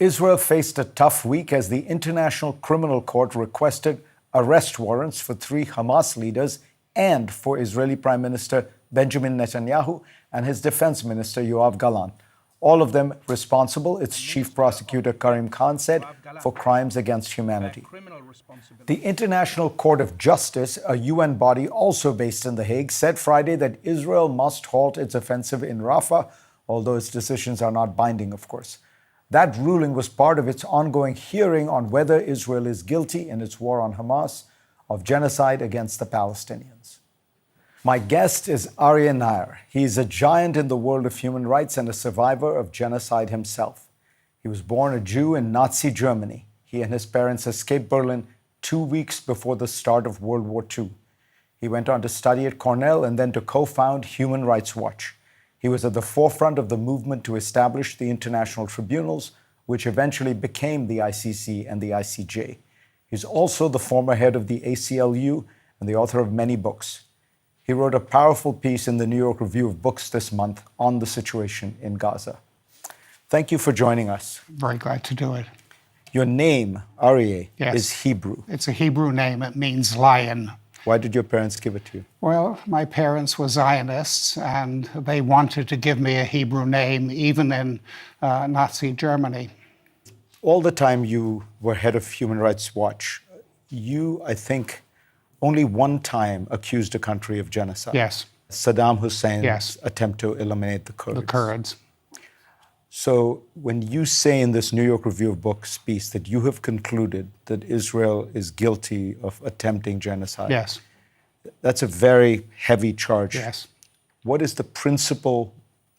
Israel faced a tough week as the International Criminal Court requested arrest warrants for 3 Hamas leaders and for Israeli Prime Minister Benjamin Netanyahu and his Defense Minister Yoav Gallant. All of them responsible, its Chief Prosecutor Karim Khan said, for crimes against humanity. The International Court of Justice, a UN body also based in The Hague, said Friday that Israel must halt its offensive in Rafah, although its decisions are not binding, of course. That ruling was part of its ongoing hearing on whether Israel is guilty in its war on Hamas of genocide against the Palestinians. My guest is Aryeh Nair. He is a giant in the world of human rights and a survivor of genocide himself. He was born a Jew in Nazi Germany. He and his parents escaped Berlin 2 weeks before the start of World War II. He went on to study at Cornell and then to co-found Human Rights Watch. He was at the forefront of the movement to establish the international tribunals, which eventually became the ICC and the ICJ. He's also the former head of the ACLU and the author of many books. He wrote a powerful piece in the New York Review of Books this month on the situation in Gaza. Thank you for joining us. Very glad to do it. Your name, Aryeh, Yes. is Hebrew. It's a Hebrew name. It means lion. Why did your parents give it to you? Well, my parents were Zionists, and they wanted to give me a Hebrew name, even in Nazi Germany. All the time you were head of Human Rights Watch, you, I think, only one time accused a country of genocide. Yes. Saddam Hussein's Yes. attempt to eliminate the Kurds. The Kurds. So when you say in this New York Review of Books piece that you have concluded that Israel is guilty of attempting genocide, Yes. that's a very heavy charge. Yes. What is the principal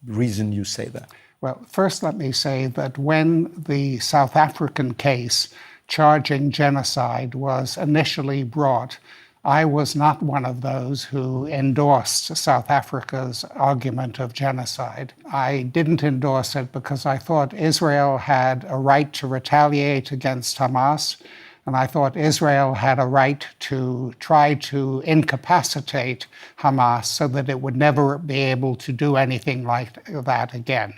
reason you say that? Well, first let me say that when the South African case charging genocide was initially brought, I was not one of those who endorsed South Africa's argument of genocide. I didn't endorse it because I thought Israel had a right to retaliate against Hamas, and I thought Israel had a right to try to incapacitate Hamas so that it would never be able to do anything like that again.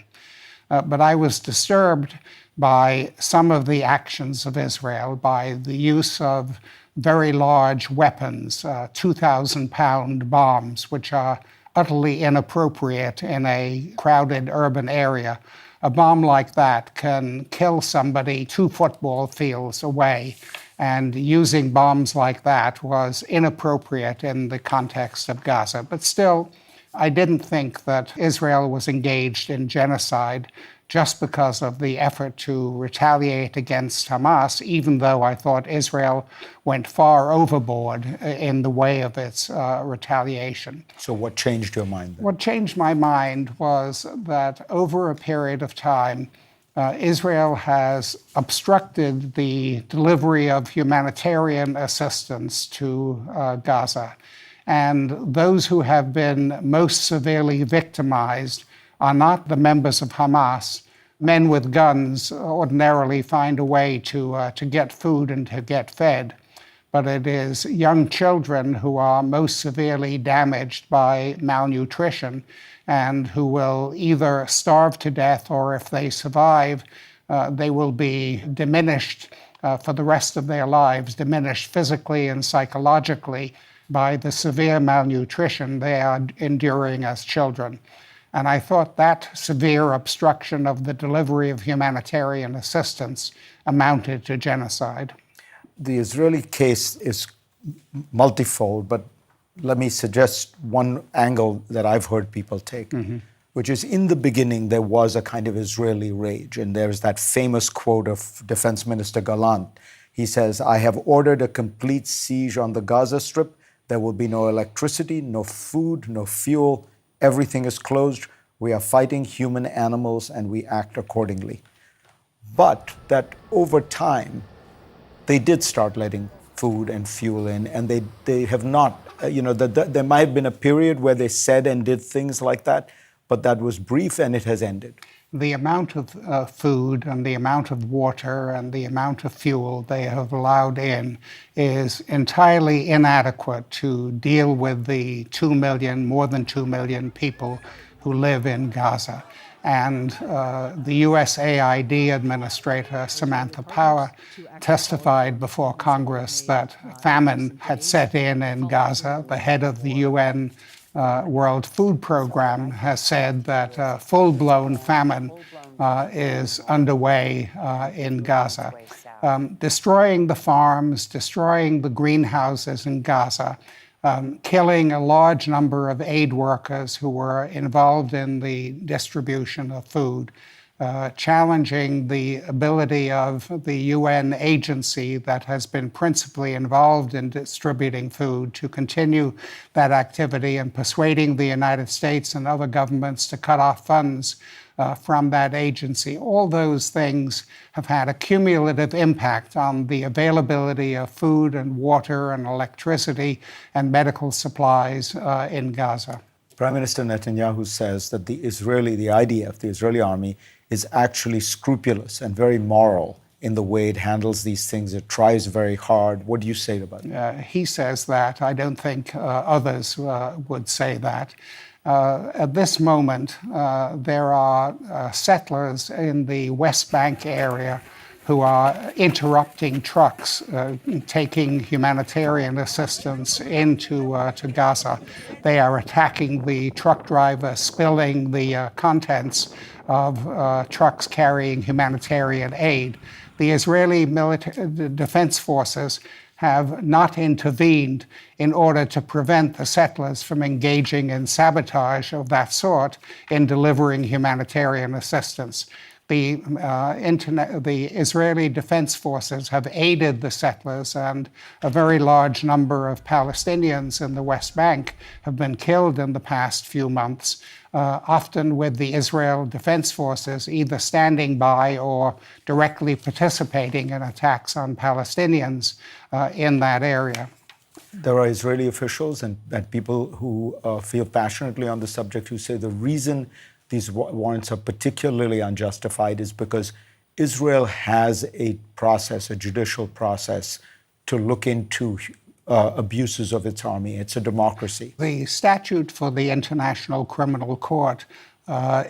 But I was disturbed by some of the actions of Israel, by the use of very large weapons, 2,000-pound bombs, which are utterly inappropriate in a crowded urban area. A bomb like that can kill somebody 2 football fields away, and using bombs like that was inappropriate in the context of Gaza. But still, I didn't think that Israel was engaged in genocide just because of the effort to retaliate against Hamas, even though I thought Israel went far overboard in the way of its retaliation. So what changed your mind then? What changed my mind was that over a period of time, Israel has obstructed the delivery of humanitarian assistance to Gaza. And those who have been most severely victimized are not the members of Hamas. Men with guns ordinarily find a way to get food and to get fed. But it is young children who are most severely damaged by malnutrition and who will either starve to death, or if they survive, they will be diminished for the rest of their lives, diminished physically and psychologically by the severe malnutrition they are enduring as children. And I thought that severe obstruction of the delivery of humanitarian assistance amounted to genocide. The Israeli case is multifold, but let me suggest one angle that I've heard people take, which is in the beginning there was a kind of Israeli rage. And there's that famous quote of Defense Minister Gallant. He says, "I have ordered a complete siege on the Gaza Strip. There will be no electricity, no food, no fuel. Everything is closed. We are fighting human animals and we act accordingly." But that over time, they did start letting food and fuel in, and they have not, there might have been a period where they said and did things like that, but that was brief and it has ended. The amount of food and the amount of water and the amount of fuel they have allowed in is entirely inadequate to deal with the 2 million, more than 2 million people who live in Gaza. And the USAID Administrator, Samantha Power, testified before Congress that famine had set in Gaza. The head of the UN World Food Program has said that full-blown famine is underway in Gaza. Destroying the farms, destroying the greenhouses in Gaza, killing a large number of aid workers who were involved in the distribution of food, challenging the ability of the UN agency that has been principally involved in distributing food to continue that activity, and persuading the United States and other governments to cut off funds from that agency. All those things have had a cumulative impact on the availability of food and water and electricity and medical supplies in Gaza. Prime Minister Netanyahu says that the IDF, the Israeli army, is actually scrupulous and very moral in the way it handles these things. It tries very hard. What do you say about that? He says that. I don't think others would say that. At this moment, there are settlers in the West Bank area who are interrupting trucks taking humanitarian assistance into to Gaza. They are attacking the truck driver, spilling the contents of trucks carrying humanitarian aid. The Israeli defense forces have not intervened in order to prevent the settlers from engaging in sabotage of that sort in delivering humanitarian assistance. The Israeli defense forces have aided the settlers, and a very large number of Palestinians in the West Bank have been killed in the past few months, often with the Israel defense forces either standing by or directly participating in attacks on Palestinians in that area. There are Israeli officials and people who feel passionately on the subject who say the reason these warrants are particularly unjustified is because Israel has a process, a judicial process, to look into abuses of its army. It's a democracy. The statute for the International Criminal Court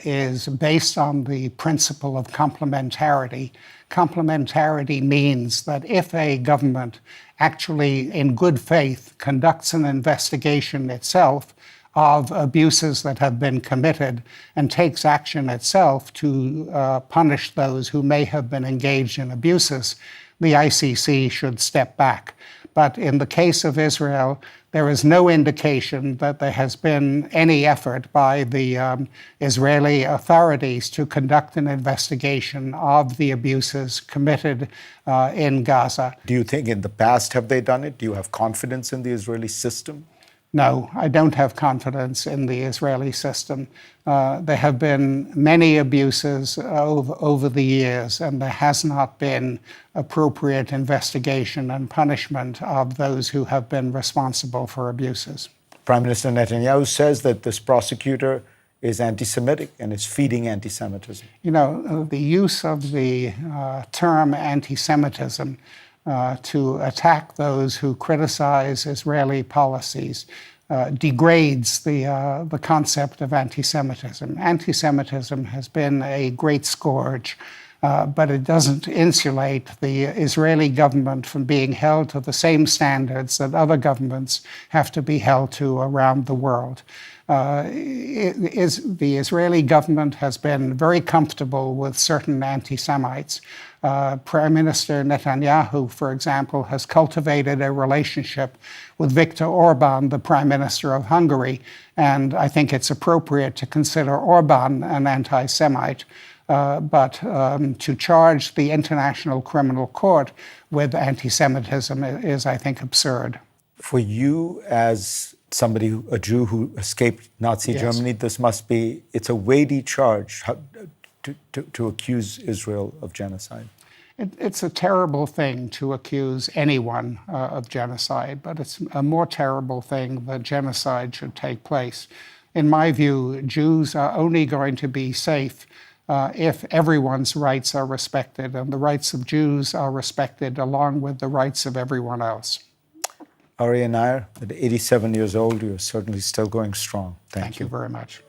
is based on the principle of complementarity. Complementarity means that if a government actually, in good faith, conducts an investigation itself of abuses that have been committed and takes action itself to punish those who may have been engaged in abuses, the ICC should step back. But in the case of Israel, there is no indication that there has been any effort by the Israeli authorities to conduct an investigation of the abuses committed in Gaza. Do you think in the past have they done it? Do you have confidence in the Israeli system? No, I don't have confidence in the Israeli system. There have been many abuses over the years, and there has not been appropriate investigation and punishment of those who have been responsible for abuses. Prime Minister Netanyahu says that this prosecutor is anti-Semitic and is feeding anti-Semitism. You know, the use of the term anti-Semitism to attack those who criticize Israeli policies degrades the concept of anti-Semitism. Anti-Semitism has been a great scourge, but it doesn't insulate the Israeli government from being held to the same standards that other governments have to be held to around the world. The Israeli government has been very comfortable with certain anti-Semites. Prime Minister Netanyahu, for example, has cultivated a relationship with Viktor Orban, the Prime Minister of Hungary, and I think it's appropriate to consider Orban an anti-Semite. But to charge the International Criminal Court with anti-Semitism is, I think, absurd. For you, as somebody, a Jew who escaped Nazi Germany, it's a weighty charge to accuse Israel of genocide. It's a terrible thing to accuse anyone of genocide, but it's a more terrible thing that genocide should take place. In my view, Jews are only going to be safe if everyone's rights are respected, and the rights of Jews are respected along with the rights of everyone else. Aryeh Nair, at 87 years old, you're certainly still going strong. Thank you very much.